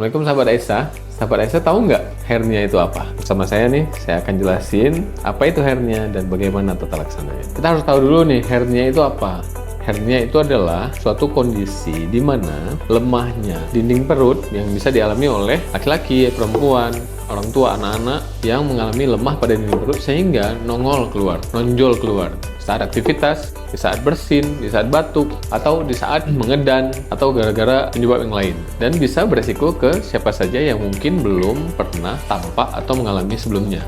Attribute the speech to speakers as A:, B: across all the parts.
A: Assalamualaikum sahabat Aisyah. Sahabat Aisyah tahu nggak hernia itu apa? Bersama saya nih, saya akan jelasin apa itu hernia dan bagaimana tata laksananya. Kita harus tahu dulu nih, hernia itu apa? Hernia itu adalah suatu kondisi di mana lemahnya dinding perut yang bisa dialami oleh laki-laki, perempuan, orang tua, anak-anak yang mengalami lemah pada dinding perut sehingga nonjol keluar saat aktivitas, di saat bersin, di saat batuk, atau di saat mengedan, atau gara-gara penyebab yang lain. Dan bisa beresiko ke siapa saja yang mungkin belum pernah tampak atau mengalami sebelumnya.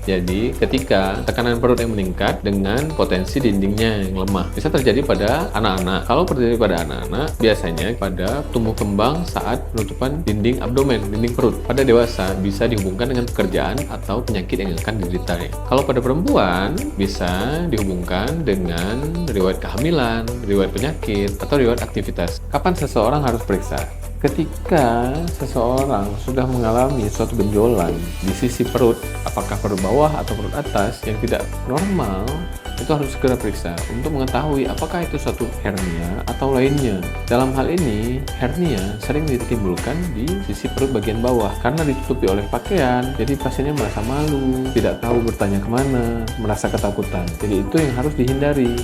A: Jadi, ketika tekanan perut yang meningkat dengan potensi dindingnya yang lemah, bisa terjadi pada anak-anak. Kalau terjadi pada anak-anak, biasanya pada tumbuh kembang saat penutupan dinding abdomen, dinding perut. Pada dewasa, bisa dihubungkan dengan pekerjaan atau penyakit yang akan dideritanya. Kalau pada perempuan, bisa dihubungkan dengan riwayat kehamilan, riwayat penyakit, atau riwayat aktivitas. Kapan seseorang harus periksa? Ketika seseorang sudah mengalami suatu benjolan di sisi perut, apakah perut bawah atau perut atas yang tidak normal, itu harus segera periksa untuk mengetahui apakah itu suatu hernia atau lainnya. Dalam hal ini, hernia sering ditimbulkan di sisi perut bagian bawah karena ditutupi oleh pakaian, jadi pasiennya merasa malu, tidak tahu bertanya kemana, merasa ketakutan. Jadi itu yang harus dihindari.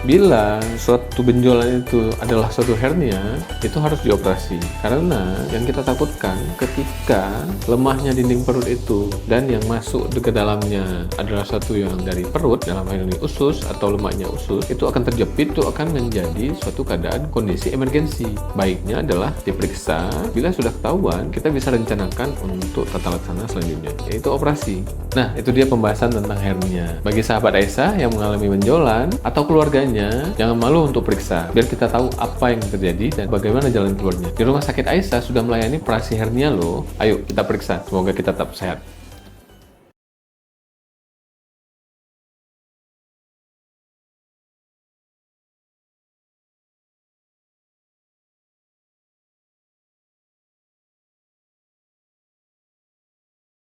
A: Bila suatu benjolan itu adalah suatu hernia, itu harus dioperasi. Karena yang kita takutkan ketika lemahnya dinding perut itu dan yang masuk ke dalamnya adalah suatu yang dari perut, dalam hal ini usus atau lemaknya usus, itu akan terjepit, itu akan menjadi suatu keadaan kondisi emergensi. Baiknya adalah diperiksa. Bila sudah ketahuan, kita bisa rencanakan untuk tata laksana selanjutnya, yaitu operasi. Nah, itu dia pembahasan tentang hernia. Bagi sahabat Aisyah yang mengalami benjolan atau keluarganya, jangan malu untuk periksa, biar kita tahu apa yang terjadi dan bagaimana jalan keluarnya. Di Rumah Sakit Aisyah sudah melayani operasi hernia loh. Ayo kita periksa, semoga kita tetap sehat.